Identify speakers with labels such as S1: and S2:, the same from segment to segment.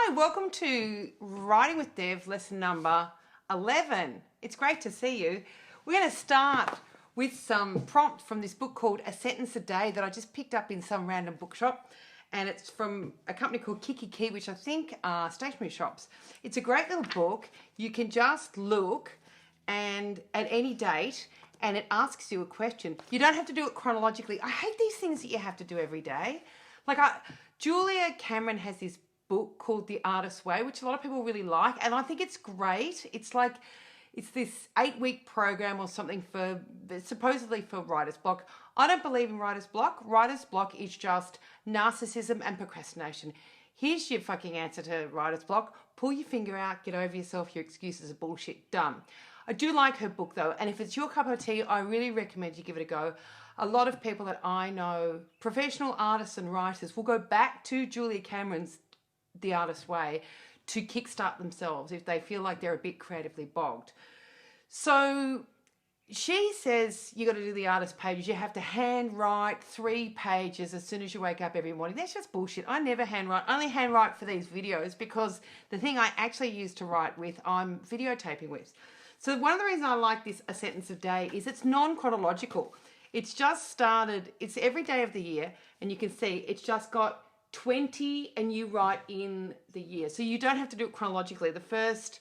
S1: Hi, welcome to Writing with Dev, lesson number 11. It's great to see you. We're going to start with some prompts from this book called A Sentence a Day that I just picked up in some random bookshop, and it's from a company called Kiki, which I think are stationery shops. It's a great little book. You can just look and at any date and it asks you a question. You don't have to do it chronologically. I hate these things that you have to do every day. Julia Cameron has this book called The Artist's Way, which a lot of people really like, and I think it's great. It's this 8-week program or something for supposedly for writer's block. I don't believe in writer's block. Writer's block is just narcissism and procrastination. Here's your fucking answer to writer's block. Pull your finger out, get over yourself, your excuses are bullshit, done. I do like her book though, and if it's your cup of tea, I really recommend you give it a go. A lot of people that I know, professional artists and writers, will go back to Julia Cameron's The Artist's Way to kickstart themselves if they feel like they're a bit creatively bogged. So she says you got to do the artist pages. You have to handwrite 3 pages as soon as you wake up every morning. That's just bullshit. I never handwrite. I only handwrite for these videos because the thing I actually use to write with, I'm videotaping with. So one of the reasons I like this A Sentence a Day is it's non-chronological. It's just started, it's every day of the year, and you can see it's just got 20 and you write in the year. So you don't have to do it chronologically. The first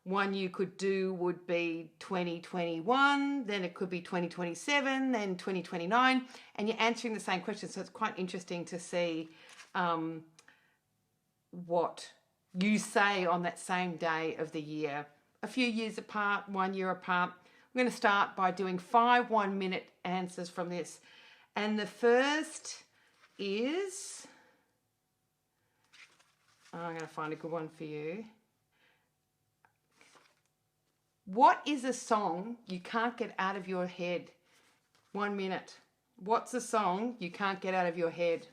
S1: one you could do would be 2021, then it could be 2027, then 2029, and you're answering the same question. So it's quite interesting to see what you say on that same day of the year. A few years apart, 1 year apart. I'm going to start by doing 5 1-minute answers from this. And the first is, I'm going to find a good one for you. What is a song you can't get out of your head? 1 minute. What's a song you can't get out of your head?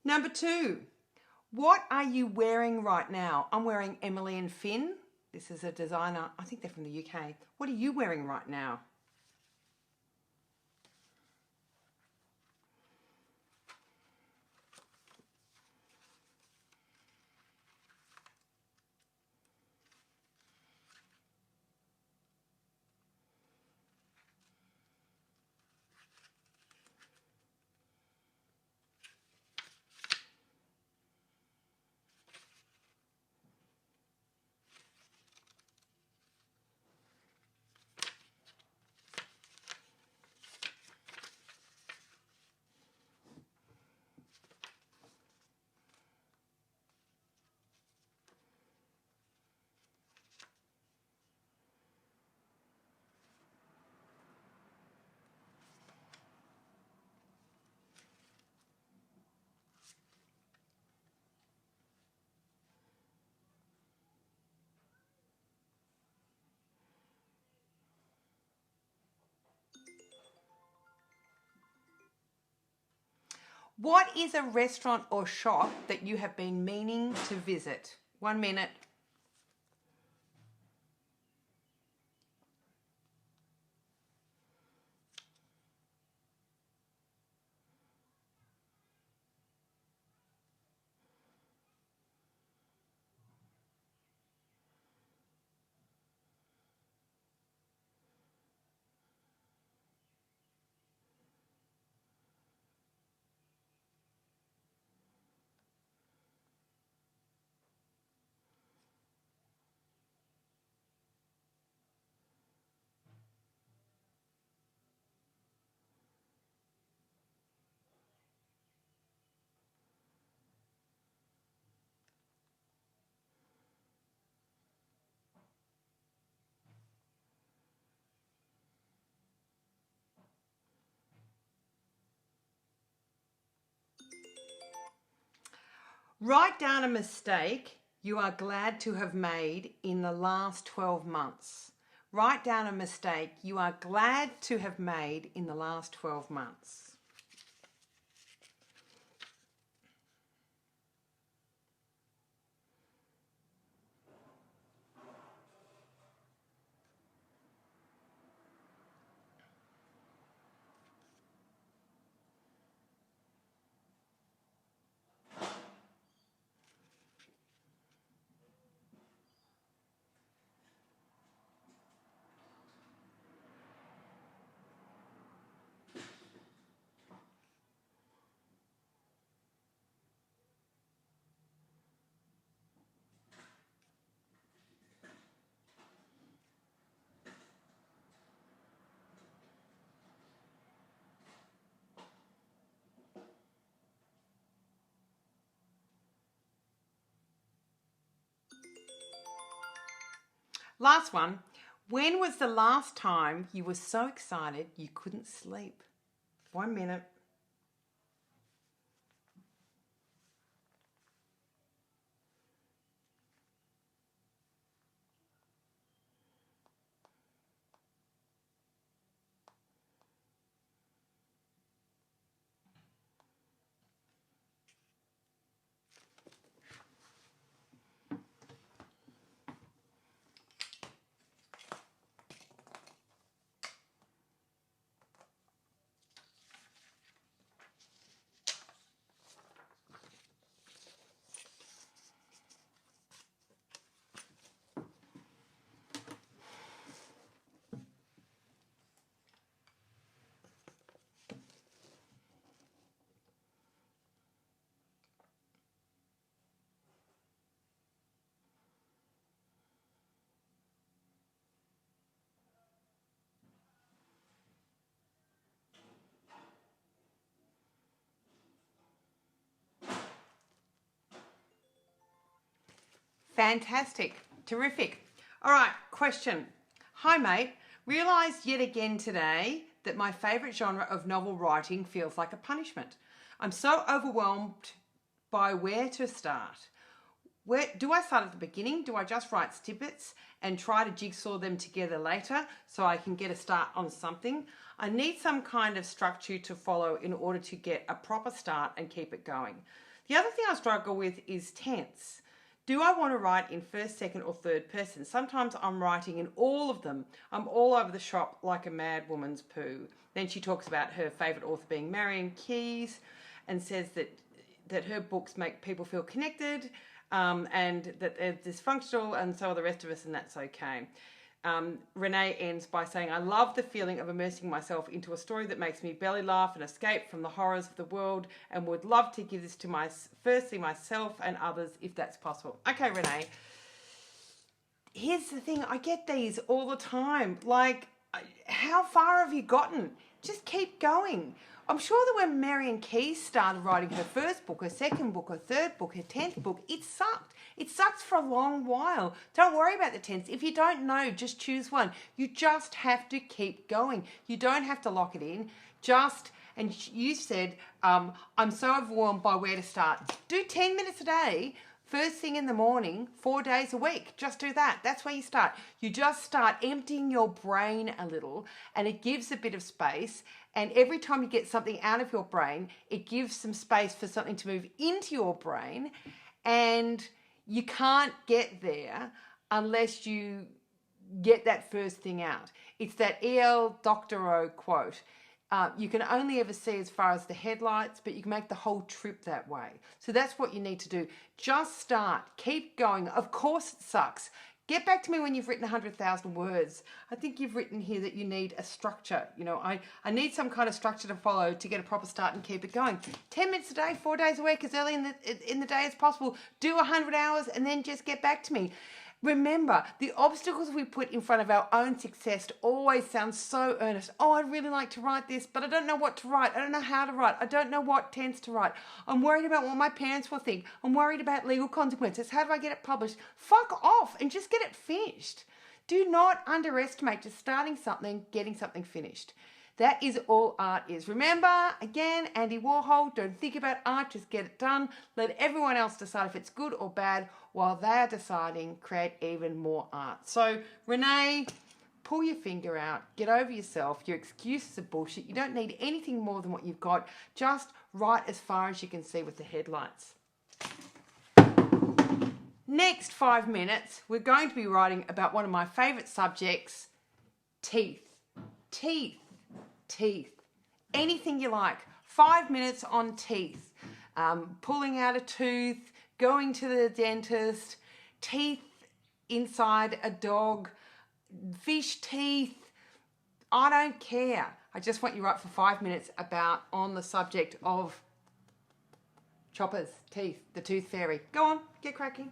S1: Number 2, what are you wearing right now? I'm wearing Emily and Fin. This is a designer. I think they're from the UK. What are you wearing right now? What is a restaurant or shop that you have been meaning to visit? 1 minute. Write down a mistake you are glad to have made in the last 12 months. Write down a mistake you are glad to have made in the last 12 months. Last one. When was the last time you were so excited you couldn't sleep? 1 minute. Fantastic. Terrific. All right, question. Hi, mate. Realised yet again today that my favourite genre of novel writing feels like a punishment. I'm so overwhelmed by where to start. Where do I start at the beginning? Do I just write snippets and try to jigsaw them together later so I can get a start on something? I need some kind of structure to follow in order to get a proper start and keep it going. The other thing I struggle with is tense. Do I want to write in first, second, or third person? Sometimes I'm writing in all of them. I'm all over the shop like a mad woman's poo. Then she talks about her favourite author being Marian Keyes and says that her books make people feel connected and that they're dysfunctional, and so are the rest of us, and that's okay. Renee ends by saying, I love the feeling of immersing myself into a story that makes me belly laugh and escape from the horrors of the world, and would love to give this to firstly myself and others if that's possible. Okay, Renee, here's the thing. I get these all the time. Like, how far have you gotten? Just keep going. I'm sure that when Marian Keyes started writing her first book, her second book, her third book, her 10th book, it sucked. It sucks for a long while. Don't worry about the tense. If you don't know, just choose one. You just have to keep going. You don't have to lock it in. And you said, I'm so overwhelmed by where to start. Do 10 minutes a day, first thing in the morning, 4 days a week. Just do that. That's where you start. You just start emptying your brain a little, and it gives a bit of space. And every time you get something out of your brain, it gives some space for something to move into your brain. And you can't get there unless you get that first thing out. It's that E.L. Doctorow quote. You can only ever see as far as the headlights, but you can make the whole trip that way. So that's what you need to do. Just start. Keep going. Of course it sucks. Get back to me when you've written 100,000 words. I think you've written here that you need a structure. You know, I need some kind of structure to follow to get a proper start and keep it going. 10 minutes a day, 4 days a week, as early in the day as possible. Do 100 hours and then just get back to me. Remember, the obstacles we put in front of our own success always sound so earnest. Oh, I'd really like to write this, but I don't know what to write. I don't know how to write. I don't know what tense to write. I'm worried about what my parents will think. I'm worried about legal consequences. How do I get it published? Fuck off and just get it finished. Do not underestimate just starting something, getting something finished. That is all art is. Remember, again, Andy Warhol, don't think about art, just get it done. Let everyone else decide if it's good or bad while they are deciding, create even more art. So, Renee, pull your finger out, get over yourself. Your excuses are bullshit. You don't need anything more than what you've got. Just write as far as you can see with the headlights. Next 5 minutes, we're going to be writing about one of my favourite subjects, teeth. Teeth. Teeth. Anything you like. 5 minutes on teeth. Pulling out a tooth, going to the dentist, teeth inside a dog, fish teeth. I don't care. I just want you to write for 5 minutes about on the subject of choppers, teeth, the tooth fairy. Go on, get cracking.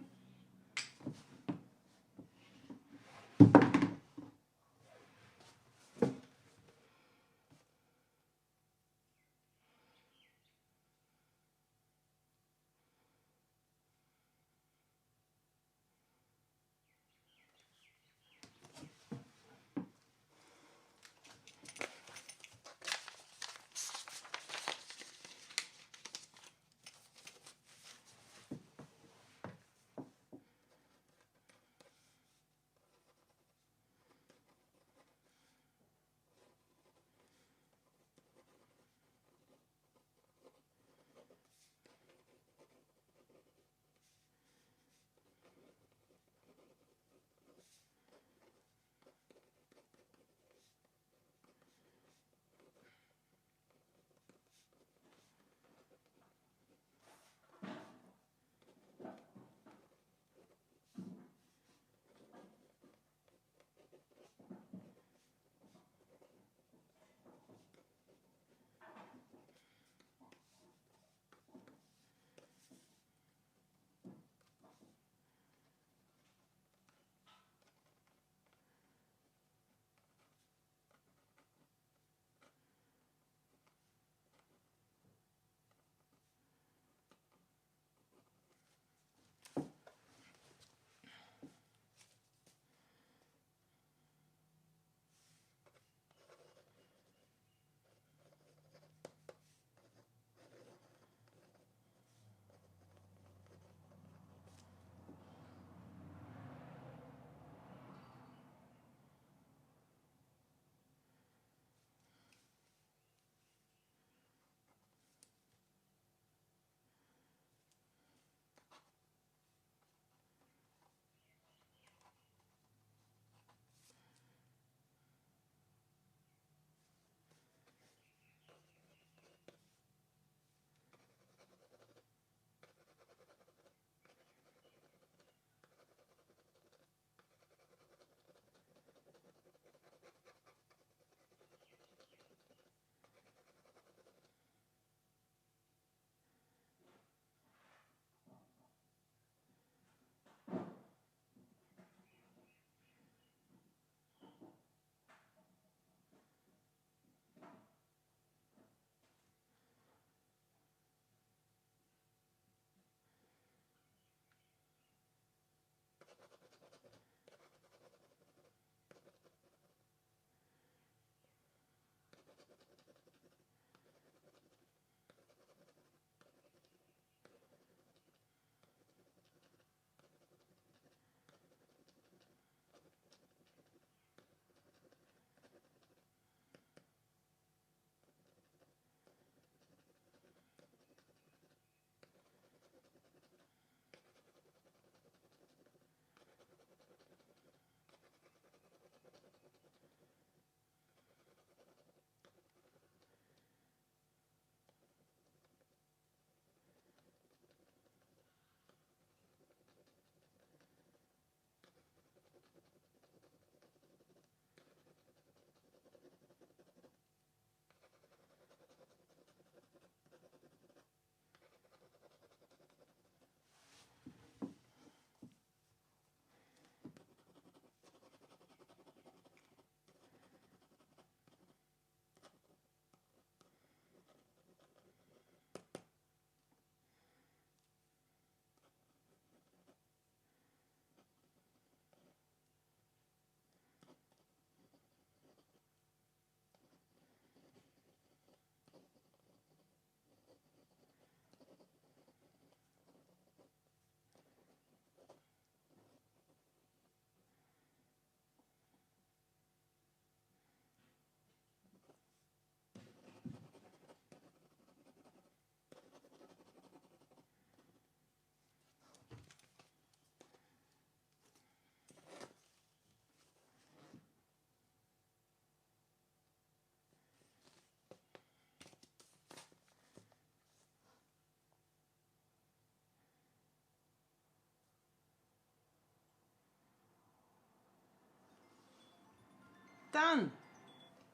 S1: Done.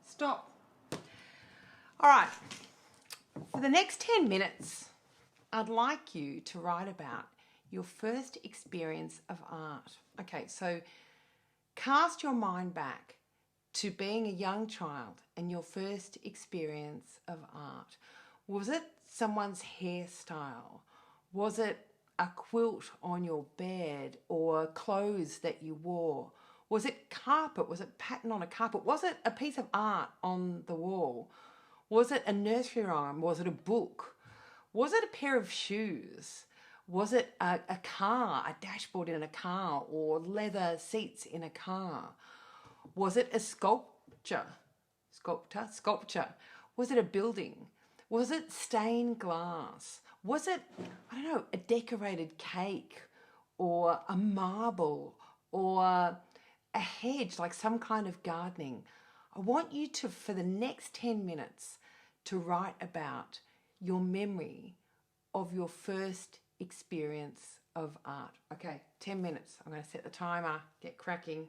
S1: Stop. All right. For the next 10 minutes, I'd like you to write about your first experience of art. Okay, so cast your mind back to being a young child and your first experience of art. Was it someone's hairstyle? Was it a quilt on your bed or clothes that you wore? Was it carpet? Was it pattern on a carpet? Was it a piece of art on the wall? Was it a nursery rhyme? Was it a book? Was it a pair of shoes? Was it a car, a dashboard in a car, or leather seats in a car? Was it a sculpture? Was it a building? Was it stained glass? Was it, I don't know, a decorated cake or a marble or a hedge, like some kind of gardening? I want you to, for the next 10 minutes, to write about your memory of your first experience of art. Okay, 10 minutes. I'm going to set the timer, get cracking.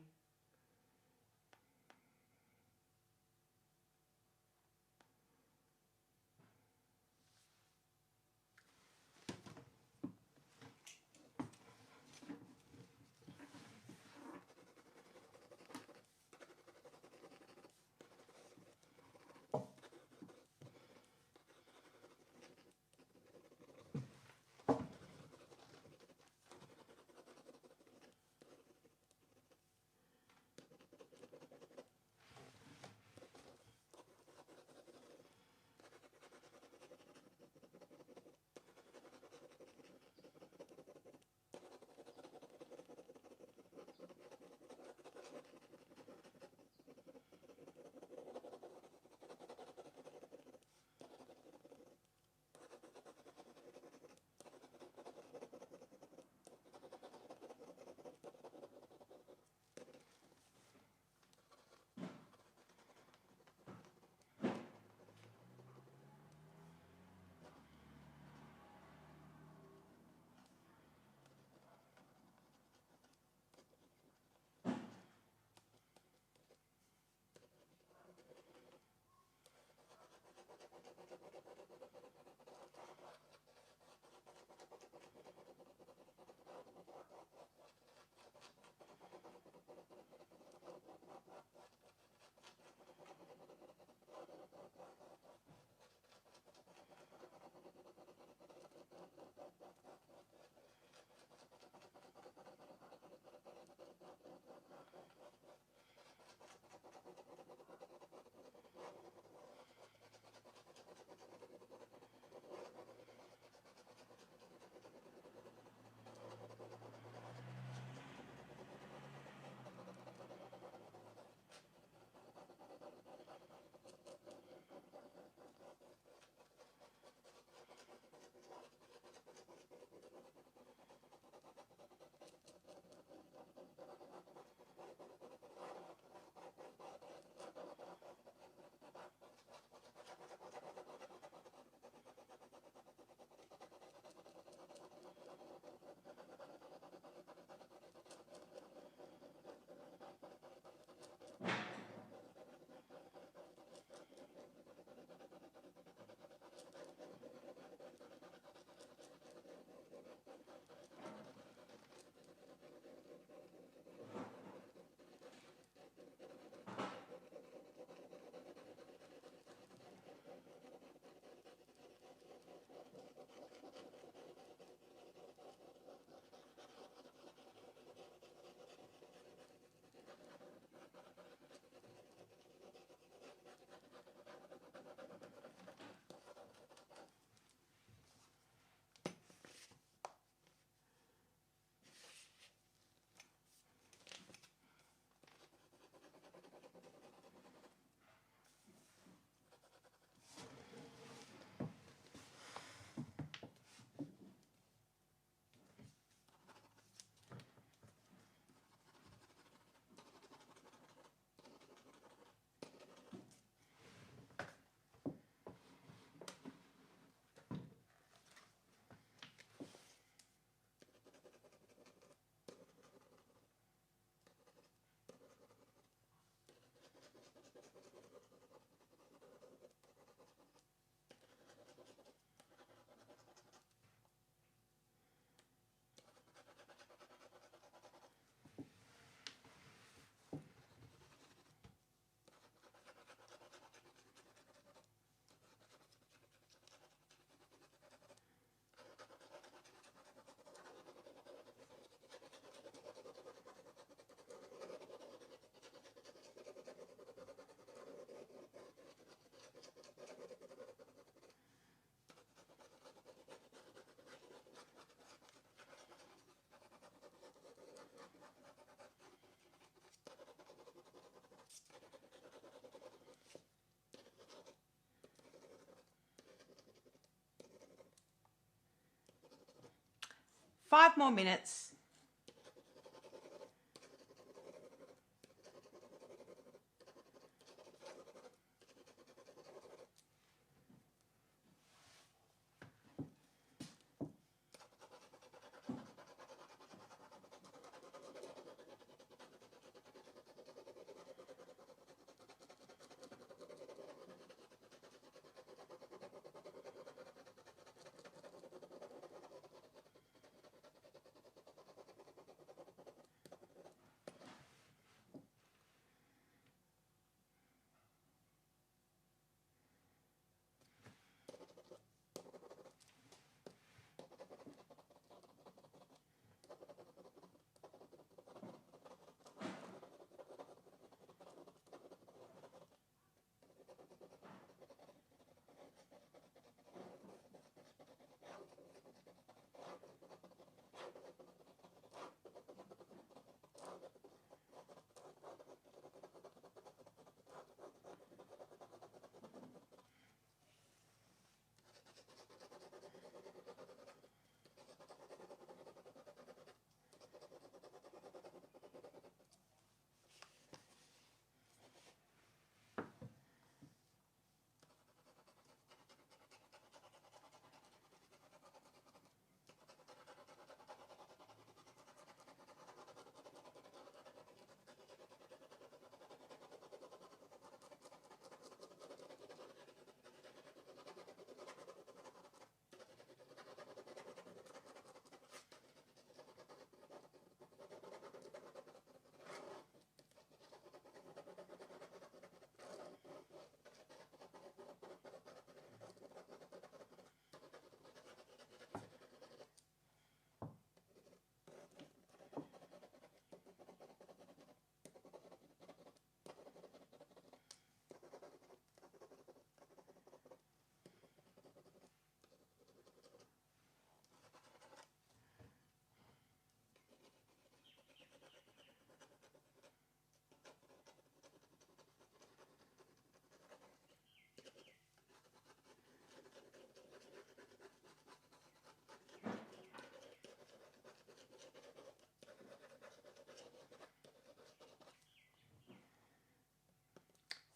S1: 5 more minutes.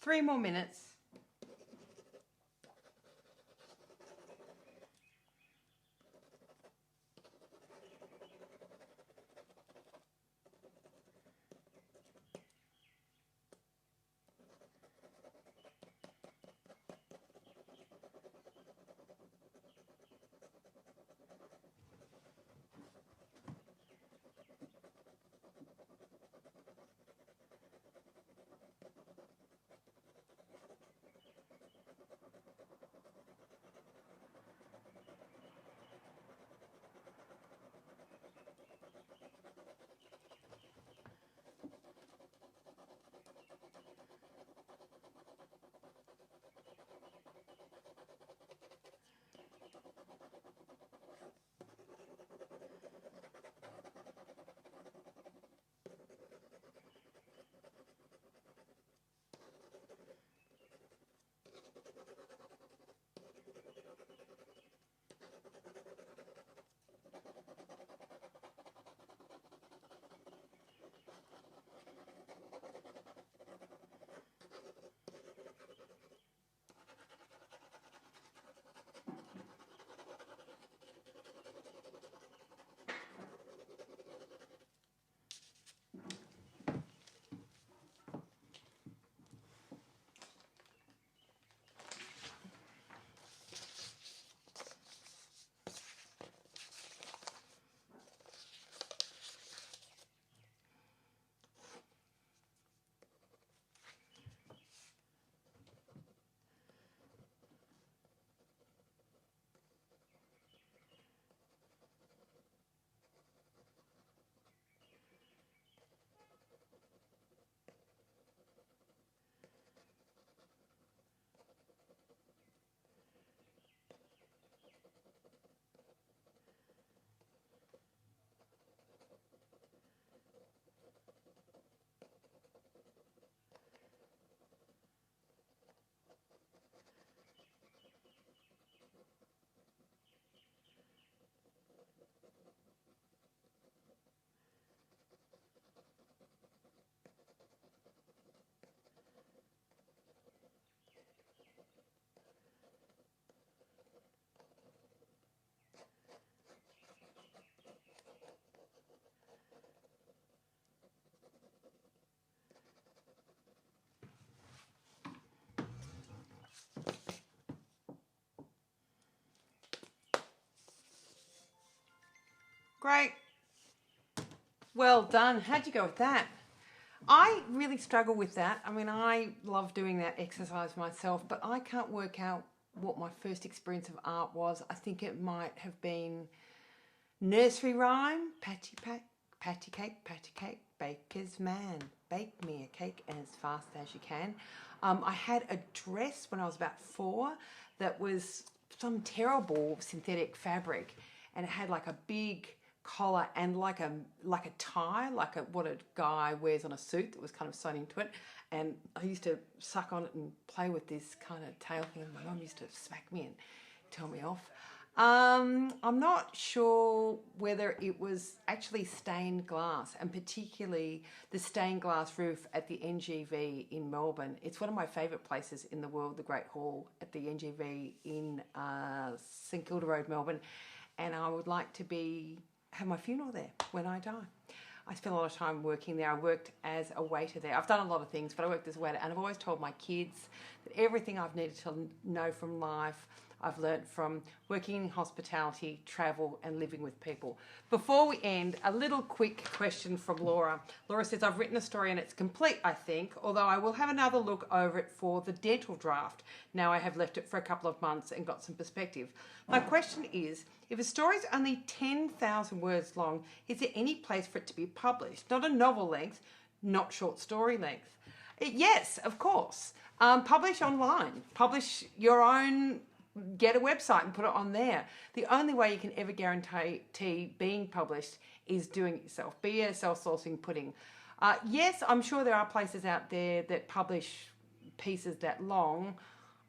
S1: Three more minutes. Great. Well done. How'd you go with that? I really struggle with that. I mean, I love doing that exercise myself, but I can't work out what my first experience of art was. I think it might have been nursery rhyme, patty cake, baker's man, bake me a cake as fast as you can. I had a dress when I was about 4 that was some terrible synthetic fabric, and it had like a big collar and like a tie, what a guy wears on a suit that was kind of sewn into it. And I used to suck on it and play with this kind of tail thing, and my mum used to smack me and tell me off. I'm not sure whether it was actually stained glass, and particularly the stained glass roof at the NGV in Melbourne. It's one of my favourite places in the world, the Great Hall at the NGV in St Kilda Road, Melbourne. And I would like to have my funeral there when I die. I spent a lot of time working there. I worked as a waiter there. I've done a lot of things, but I worked as a waiter, and I've always told my kids that everything I've needed to know from life, I've learnt from working in hospitality, travel, and living with people. Before we end, a little quick question from Laura. Laura says, I've written a story and it's complete, I think, although I will have another look over it for the dental draft. Now I have left it for a couple of months and got some perspective. My question is, if a story is only 10,000 words long, is there any place for it to be published? Not a novel length, not short story length. Yes, of course. Publish online. Publish your own. Get a website and put it on there. The only way you can ever guarantee being published is doing it yourself. Be a self-sourcing pudding. Yes, I'm sure there are places out there that publish pieces that long.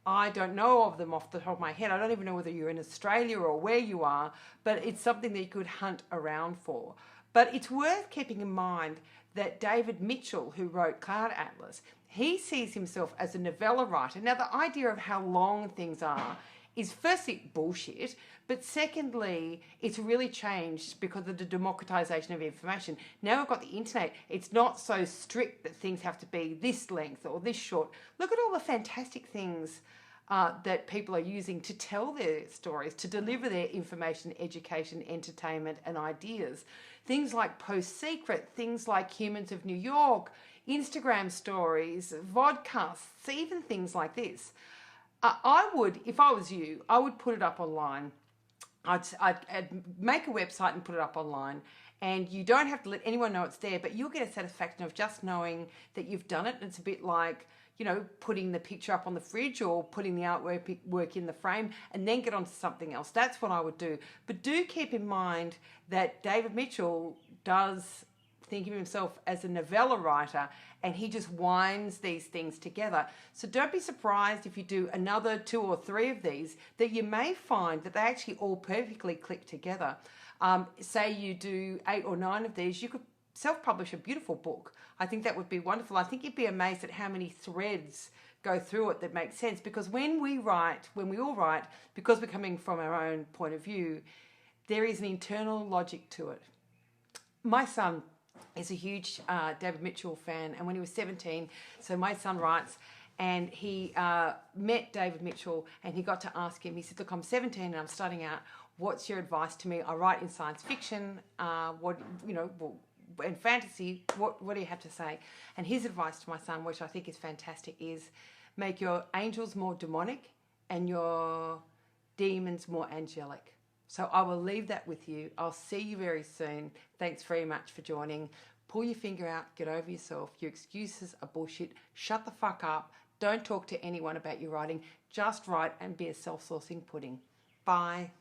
S1: I don't know of them off the top of my head. I don't even know whether you're in Australia or where you are, but it's something that you could hunt around for. But it's worth keeping in mind that David Mitchell, who wrote Cloud Atlas, he sees himself as a novella writer. Now, the idea of how long things are is firstly bullshit, but secondly, it's really changed because of the democratization of information. Now we've got the internet. It's not so strict that things have to be this length or this short. Look at all the fantastic things that people are using to tell their stories, to deliver their information, education, entertainment, and ideas. Things like Post Secret, things like Humans of New York, Instagram stories, vodcasts, even things like this. I would, if I was you, I would put it up online. I'd make a website and put it up online, and you don't have to let anyone know it's there, but you'll get a satisfaction of just knowing that you've done it. And it's a bit like, you know, putting the picture up on the fridge or putting the artwork in the frame, and then get on to something else. That's what I would do. But do keep in mind that David Mitchell does think of himself as a novella writer, and he just winds these things together. So don't be surprised if you do another 2 or 3 of these, that you may find that they actually all perfectly click together. Say you do 8 or 9 of these, you could self-publish a beautiful book. I think that would be wonderful. I think you'd be amazed at how many threads go through it that make sense, because when we all write, because we're coming from our own point of view, there is an internal logic to it. My son is a huge David Mitchell fan, and when he was 17, so my son writes, and he met David Mitchell, and he got to ask him, he said, look, I'm 17 and I'm starting out, what's your advice to me? I write in science fiction, and fantasy, what do you have to say? And his advice to my son, which I think is fantastic, is make your angels more demonic and your demons more angelic. So I will leave that with you. I'll see you very soon. Thanks very much for joining. Pull your finger out, get over yourself. Your excuses are bullshit. Shut the fuck up. Don't talk to anyone about your writing. Just write and be a self-sourcing pudding. Bye.